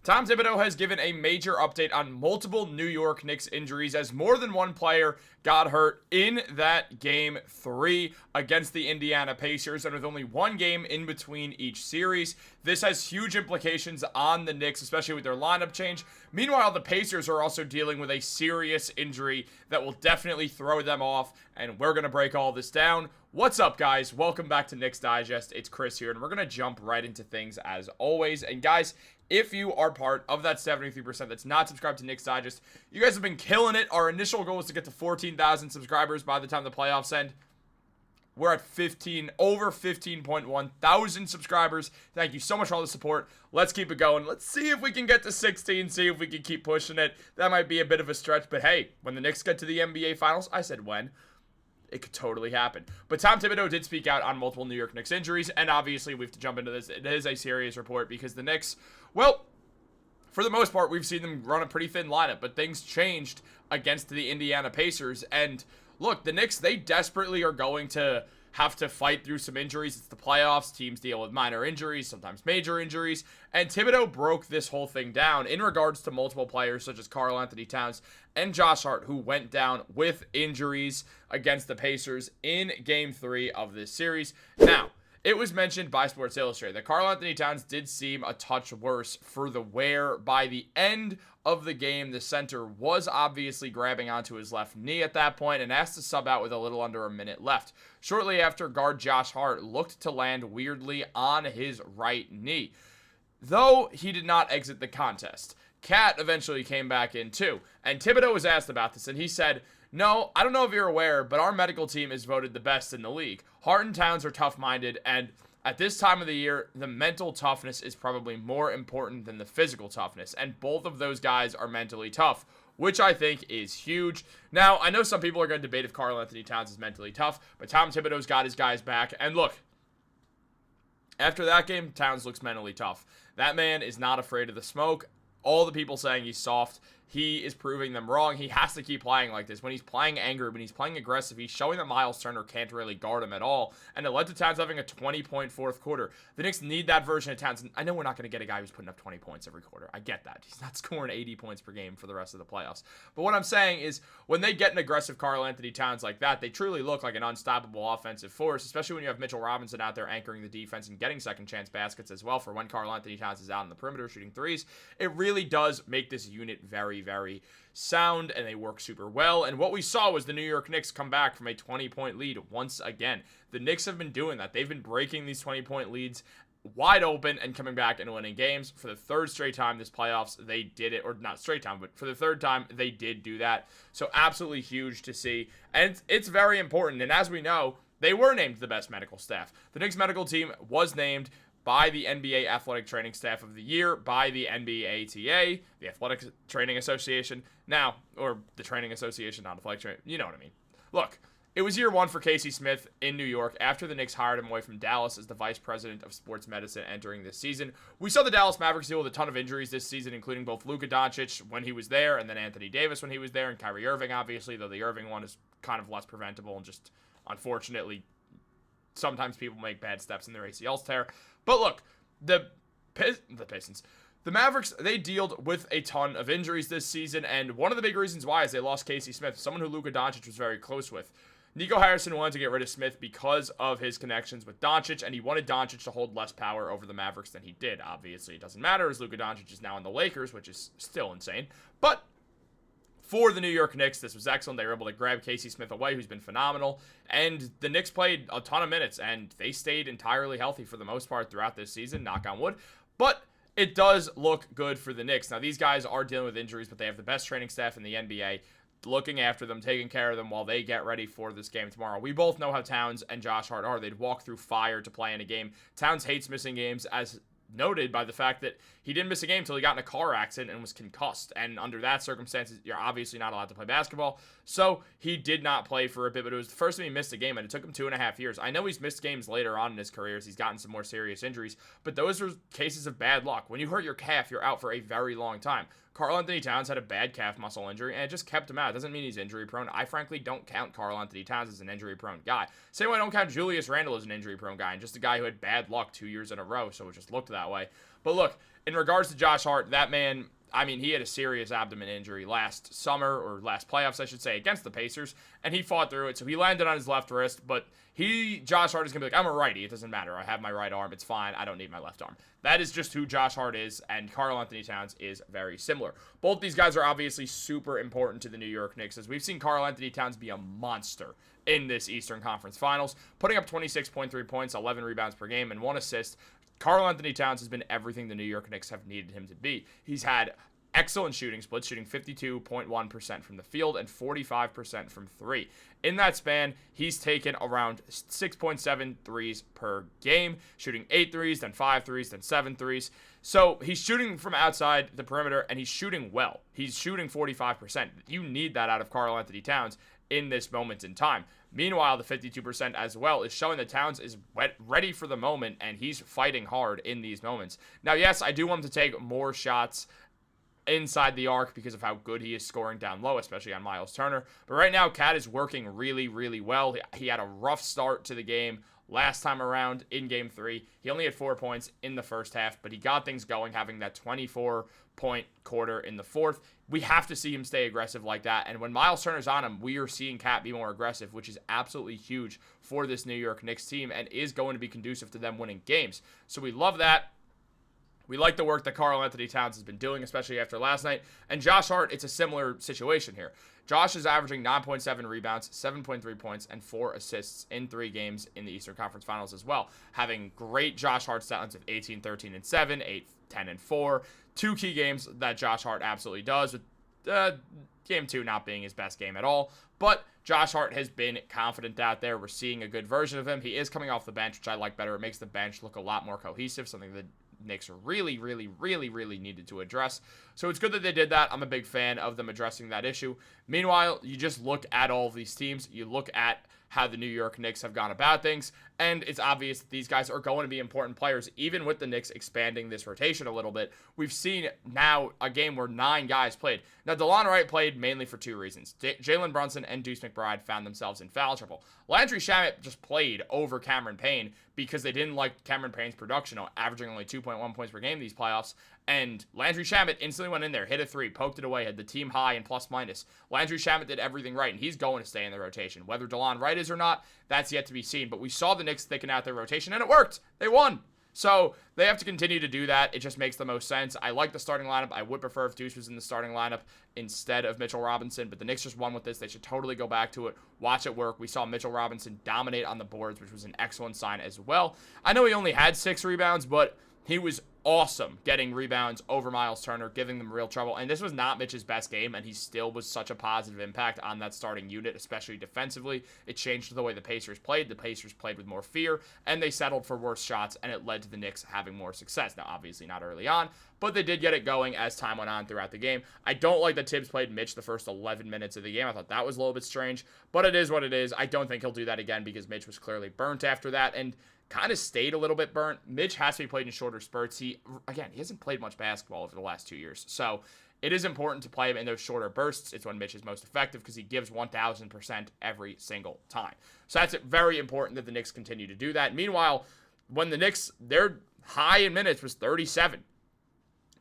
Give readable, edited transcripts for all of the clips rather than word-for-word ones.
Tom Thibodeau has given a major update on multiple New York Knicks injuries as more than one player got hurt in that Game 3 against the Indiana Pacers, and with only one game in between each series. This has huge implications on the Knicks, especially with their lineup change. Meanwhile, the Pacers are also dealing with a serious injury that will definitely throw them off, and we're going to break all this down. What's up, guys? Welcome back to Knicks Digest. It's Chris here, and we're going to jump right into things as always. And guys, if you are part of that 73% that's not subscribed to Knicks Digest, you guys have been killing it. Our initial goal was to get to 14,000 subscribers by the time the playoffs end. We're at over 15.1 thousand subscribers. Thank you so much for all the support. Let's keep it going. Let's see if we can get to 16, see if we can keep pushing it. That might be a bit of a stretch, but hey, when the Knicks get to the NBA Finals, I said when. It could totally happen. But Tom Thibodeau did speak out on multiple New York Knicks injuries, and obviously we have to jump into this. It is a serious report because the Knicks, well, for the most part, we've seen them run a pretty thin lineup, but things changed against the Indiana Pacers. And look, the Knicks, they desperately are going to have to fight through some injuries. It's the playoffs. Teams deal with minor injuries, sometimes major injuries. And Thibodeau broke this whole thing down in regards to multiple players such as Karl-Anthony Towns and Josh Hart, who went down with injuries against the Pacers in Game 3 of this series. Now, it was mentioned by Sports Illustrated that Karl-Anthony Towns did seem a touch worse for the wear. By the end of the game, the center was obviously grabbing onto his left knee at that point and asked to sub out with a little under a minute left. Shortly after, guard Josh Hart looked to land weirdly on his right knee, though he did not exit the contest. Cat eventually came back in too, and Thibodeau was asked about this, and he said, "No, I don't know if you're aware, but our medical team is voted the best in the league. Hart and Towns are tough-minded, and at this time of the year, the mental toughness is probably more important than the physical toughness, and both of those guys are mentally tough," which I think is huge. Now, I know some people are going to debate if Karl-Anthony Towns is mentally tough, but Tom Thibodeau's got his guys back, and look, after that game, Towns looks mentally tough. That man is not afraid of the smoke. All the people saying he's soft, he is proving them wrong. He has to keep playing like this. When he's playing angry, when he's playing aggressive, he's showing that Miles Turner can't really guard him at all. And it led to Towns having a 20-point fourth quarter. The Knicks need that version of Towns. And I know we're not going to get a guy who's putting up 20 points every quarter. I get that. He's not scoring 80 points per game for the rest of the playoffs. But what I'm saying is when they get an aggressive Karl-Anthony Towns like that, they truly look like an unstoppable offensive force, especially when you have Mitchell Robinson out there anchoring the defense and getting second chance baskets as well for when Karl-Anthony Towns is out on the perimeter shooting threes. It really does make this unit very, very sound, and they work super well. And what we saw was the New York Knicks come back from a 20-point lead once again. The Knicks have been doing that. They've been breaking these 20-point leads wide open and coming back and winning games. For the third straight time this playoffs, they did it, or not straight time, but for the third time, they did do that. So absolutely huge to see, and it's very important. And as we know, they were named the best medical staff. The Knicks medical team was named by the NBA Athletic Training Staff of the Year, by the NBATA, the Athletic Training Association. Now, or the Training Association, not Athletic Training, you know what I mean. Look, it was year one for Casey Smith in New York after the Knicks hired him away from Dallas as the Vice President of Sports Medicine entering this season. We saw the Dallas Mavericks deal with a ton of injuries this season, including both Luka Doncic when he was there, and then Anthony Davis when he was there, and Kyrie Irving, obviously, though the Irving one is kind of less preventable and just, unfortunately, sometimes people make bad steps in their ACLs tear. But look, the Pistons, the Mavericks, they dealt with a ton of injuries this season, and one of the big reasons why is they lost Casey Smith, someone who Luka Doncic was very close with. Nico Harrison wanted to get rid of Smith because of his connections with Doncic, and he wanted Doncic to hold less power over the Mavericks than he did. Obviously, it doesn't matter as Luka Doncic is now in the Lakers, which is still insane. But for the New York Knicks, this was excellent. They were able to grab Casey Smith away, who's been phenomenal. And the Knicks played a ton of minutes, and they stayed entirely healthy for the most part throughout this season, knock on wood. But it does look good for the Knicks. Now, these guys are dealing with injuries, but they have the best training staff in the NBA looking after them, taking care of them while they get ready for this game tomorrow. We both know how Towns and Josh Hart are. They'd walk through fire to play in a game. Towns hates missing games, as noted by the fact that he didn't miss a game until he got in a car accident and was concussed. And under that circumstances, you're obviously not allowed to play basketball. So he did not play for a bit, but it was the first time he missed a game, and it took him 2.5 years. I know he's missed games later on in his career as he's gotten some more serious injuries, but those are cases of bad luck. When you hurt your calf, you're out for a very long time. Karl-Anthony Towns had a bad calf muscle injury, and it just kept him out. It doesn't mean he's injury-prone. I frankly don't count Karl-Anthony Towns as an injury-prone guy. Same way I don't count Julius Randle as an injury-prone guy, and just a guy who had bad luck 2 years in a row, so it just looked that way. But look, in regards to Josh Hart, that man, I mean, he had a serious abdomen injury last summer, or last playoffs, I should say, against the Pacers, and he fought through it. So he landed on his left wrist, but Josh Hart is going to be like, I'm a righty. It doesn't matter. I have my right arm. It's fine. I don't need my left arm. That is just who Josh Hart is, and Karl-Anthony Towns is very similar. Both these guys are obviously super important to the New York Knicks, as we've seen Karl-Anthony Towns be a monster in this Eastern Conference Finals, putting up 26.3 points, 11 rebounds per game, and 1 assist. Karl-Anthony Towns has been everything the New York Knicks have needed him to be. He's had excellent shooting splits, shooting 52.1% from the field and 45% from 3. In that span, he's taken around 6.7 threes per game, shooting 8 threes, then 5 threes, then 7 threes. So he's shooting from outside the perimeter, and he's shooting well. He's shooting 45%. You need that out of Karl-Anthony Towns in this moment in time. Meanwhile, the 52% as well is showing that Towns is ready for the moment, and he's fighting hard in these moments. Now, yes, I do want him to take more shots inside the arc because of how good he is scoring down low, especially on Miles Turner. But right now, Cat is working really, really well. He had a rough start to the game last time around in Game 3. He only had 4 points in the first half, but he got things going, having that 24-point quarter in the fourth. We have to see him stay aggressive like that, and when Miles Turner's on him, we are seeing Cat be more aggressive, which is absolutely huge for this New York Knicks team and is going to be conducive to them winning games. So we love that. We like the work that Karl-Anthony Towns has been doing, especially after last night. And Josh Hart, it's a similar situation here. Josh is averaging 9.7 rebounds, 7.3 points, and 4 assists in 3 games in the Eastern Conference Finals as well. Having great Josh Hart stat lines of 18, 13, and 7, 8, 10, and 4. 2 key games that Josh Hart absolutely does, with Game 2 not being his best game at all. But Josh Hart has been confident out there. We're seeing a good version of him. He is coming off the bench, which I like better. It makes the bench look a lot more cohesive, something that Knicks really needed to address. So it's good that they did that. I'm a big fan of them addressing that issue. Meanwhile, you just look at all of these teams. You look at how the New York Knicks have gone about things, and it's obvious that these guys are going to be important players, even with the Knicks expanding this rotation a little bit. We've seen now a game where 9 guys played. Now, DeLon Wright played mainly for 2 reasons. Jalen Brunson and Deuce McBride found themselves in foul trouble. Landry Shamet just played over Cameron Payne because they didn't like Cameron Payne's production, averaging only 2.1 points per game these playoffs. And Landry Shamet instantly went in there, hit a 3, poked it away, had the team high in plus minus. Landry Shamet did everything right, and he's going to stay in the rotation. Whether DeLon Wright is or not, that's yet to be seen. But we saw the Knicks thicken out their rotation, and it worked. They won. So they have to continue to do that. It just makes the most sense. I like the starting lineup. I would prefer if Deuce was in the starting lineup instead of Mitchell Robinson, but the Knicks just won with this. They should totally go back to it, watch it work. We saw Mitchell Robinson dominate on the boards, which was an excellent sign as well. I know he only had 6 rebounds, but he was awesome getting rebounds over Miles Turner, giving them real trouble. And this was not Mitch's best game, and he still was such a positive impact on that starting unit, especially defensively. It changed the way the Pacers played. The Pacers played with more fear, and they settled for worse shots, and it led to the Knicks having more success. Now, obviously not early on, but they did get it going as time went on throughout the game. I don't like that Tibbs played Mitch the first 11 minutes of the game. I thought that was a little bit strange, but it is what it is. I don't think he'll do that again because Mitch was clearly burnt after that, and kind of stayed a little bit burnt. Mitch has to be played in shorter spurts. He hasn't played much basketball over the last 2 years. So it is important to play him in those shorter bursts. It's when Mitch is most effective because he gives 1,000% every single time. So that's very important that the Knicks continue to do that. Meanwhile, when the Knicks, their high in minutes was 37.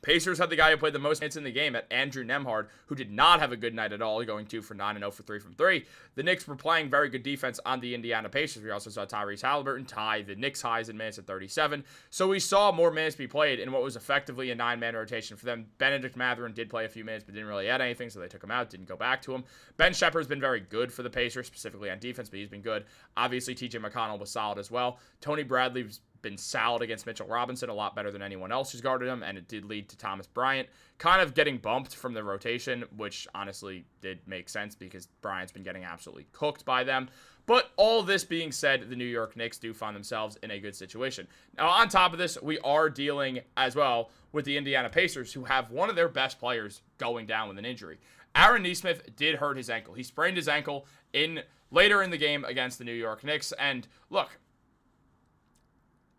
Pacers had the guy who played the most minutes in the game at Andrew Nembhard, who did not have a good night at all, going 2 for 9 and 0 for 3 from 3. The Knicks were playing very good defense on the Indiana Pacers. We also saw Tyrese Halliburton tie the Knicks highs in minutes at 37. So we saw more minutes be played in what was effectively a 9-man rotation for them. Benedict Mathurin did play a few minutes, but didn't really add anything, so they took him out, didn't go back to him. Ben Shepherd's been very good for the Pacers, specifically on defense, but he's been good. Obviously, TJ McConnell was solid as well. Tony Bradley's been solid against Mitchell Robinson, a lot better than anyone else who's guarded him, and it did lead to Thomas Bryant kind of getting bumped from the rotation, which honestly did make sense because Bryant's been getting absolutely cooked by them. But all this being said, the New York Knicks do find themselves in a good situation. Now, on top of this, we are dealing as well with the Indiana Pacers, who have one of their best players going down with an injury. Aaron Nesmith did hurt his ankle. He sprained his ankle later in the game against the New York Knicks, and look,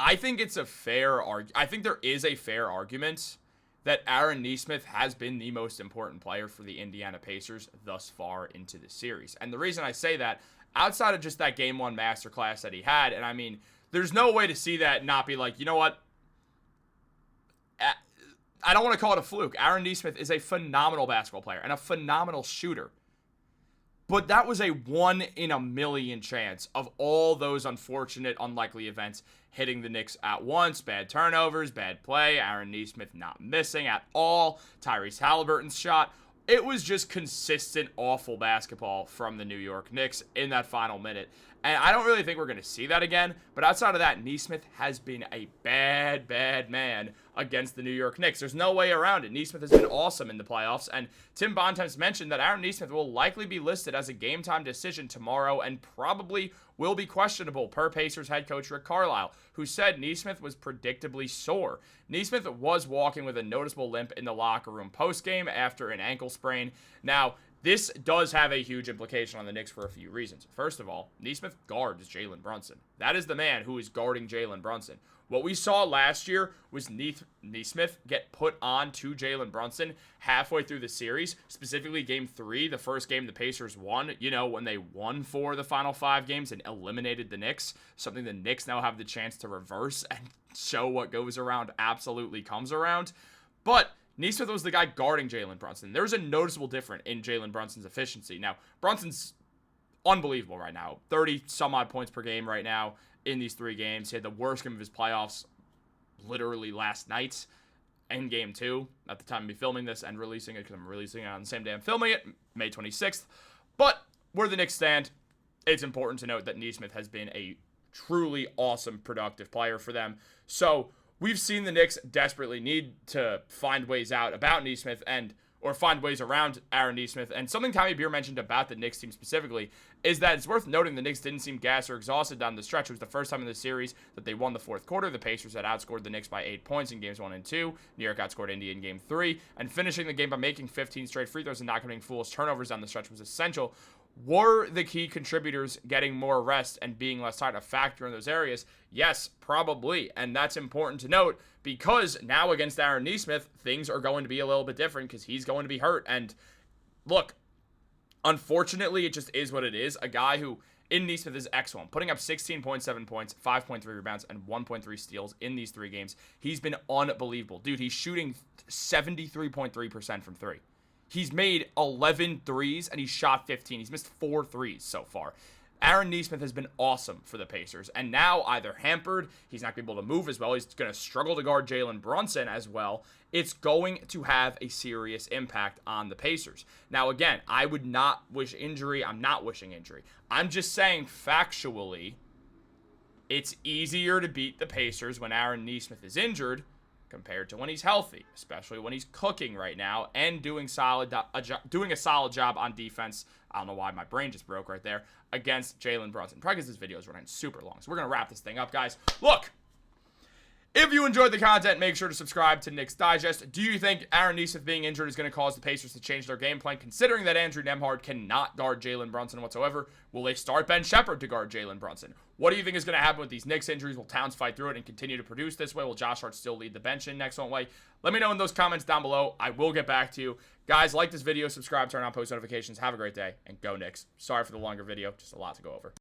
I think there is a fair argument that Aaron Nesmith has been the most important player for the Indiana Pacers thus far into the series. And the reason I say that, outside of just that Game 1 masterclass that he had, and I mean, there's no way to see that and not be like, you know what? I don't want to call it a fluke. Aaron Nesmith is a phenomenal basketball player and a phenomenal shooter. But that was a 1 in a million chance of all those unfortunate, unlikely events hitting the Knicks at once. Bad turnovers, bad play, Aaron Nesmith not missing at all, Tyrese Halliburton's shot. It was just consistent, awful basketball from the New York Knicks in that final minute. And I don't really think we're going to see that again. But outside of that, Nesmith has been a bad, bad man against the New York Knicks. There's no way around it. Nesmith has been awesome in the playoffs. And Tim Bontemps mentioned that Aaron Nesmith will likely be listed as a game-time decision tomorrow and probably will be questionable, per Pacers head coach Rick Carlisle, who said Nesmith was predictably sore. Nesmith was walking with a noticeable limp in the locker room post-game after an ankle sprain. Now, this does have a huge implication on the Knicks for a few reasons. First of all, Nesmith guards Jalen Brunson. That is the man who is guarding Jalen Brunson. What we saw last year was Nesmith get put on to Jalen Brunson halfway through the series, specifically Game 3, the first game the Pacers won, when they won 4 of the final 5 games and eliminated the Knicks, something the Knicks now have the chance to reverse and show what goes around absolutely comes around. But Nesmith was the guy guarding Jalen Brunson. There's a noticeable difference in Jalen Brunson's efficiency. Now, Brunson's unbelievable right now. 30-some-odd points per game right now in these 3 games. He had the worst game of his playoffs literally last night in Game 2 at the time of me filming this and releasing it, because I'm releasing it on the same day I'm filming it, May 26th. But where the Knicks stand, it's important to note that Nesmith has been a truly awesome, productive player for them. So we've seen the Knicks desperately need to find ways out about Nesmith or find ways around Aaron Nesmith. And something Tommy Beer mentioned about the Knicks team specifically is that it's worth noting the Knicks didn't seem gassed or exhausted down the stretch. It was the first time in the series that they won the fourth quarter. The Pacers had outscored the Knicks by 8 points in games 1 and 2. New York outscored Indy in game 3. And finishing the game by making 15 straight free throws and not committing foolish turnovers down the stretch was essential. Were the key contributors getting more rest and being less tired a factor in those areas? Yes, probably. And that's important to note because now against Aaron Nesmith, things are going to be a little bit different because he's going to be hurt. And look, unfortunately, it just is what it is. A guy who in Nesmith is excellent, putting up 16.7 points, 5.3 rebounds, and 1.3 steals in these 3 games. He's been unbelievable. Dude, he's shooting 73.3% from 3. He's made 11 threes, and he's shot 15. He's missed 4 threes so far. Aaron Nesmith has been awesome for the Pacers, and now either hampered, he's not going to be able to move as well, he's going to struggle to guard Jalen Brunson as well. It's going to have a serious impact on the Pacers. Now, again, I would not wish injury. I'm not wishing injury. I'm just saying factually, it's easier to beat the Pacers when Aaron Nesmith is injured compared to when he's healthy, especially when he's cooking right now and doing a solid job on defense. I don't know why my brain just broke right there, against Jalen Brunson. Probably because this video is running super long. So we're going to wrap this thing up, guys. Look, if you enjoyed the content, make sure to subscribe to Knicks Digest. Do you think Aaron Nesmith being injured is going to cause the Pacers to change their game plan, considering that Andrew Nembhard cannot guard Jalen Brunson whatsoever? Will they start Ben Shepherd to guard Jalen Brunson? What do you think is going to happen with these Knicks injuries? Will Towns fight through it and continue to produce this way? Will Josh Hart still lead the bench in an excellent way? Let me know in those comments down below. I will get back to you. Guys, like this video, subscribe, turn on post notifications. Have a great day, and go Knicks. Sorry for the longer video. Just a lot to go over.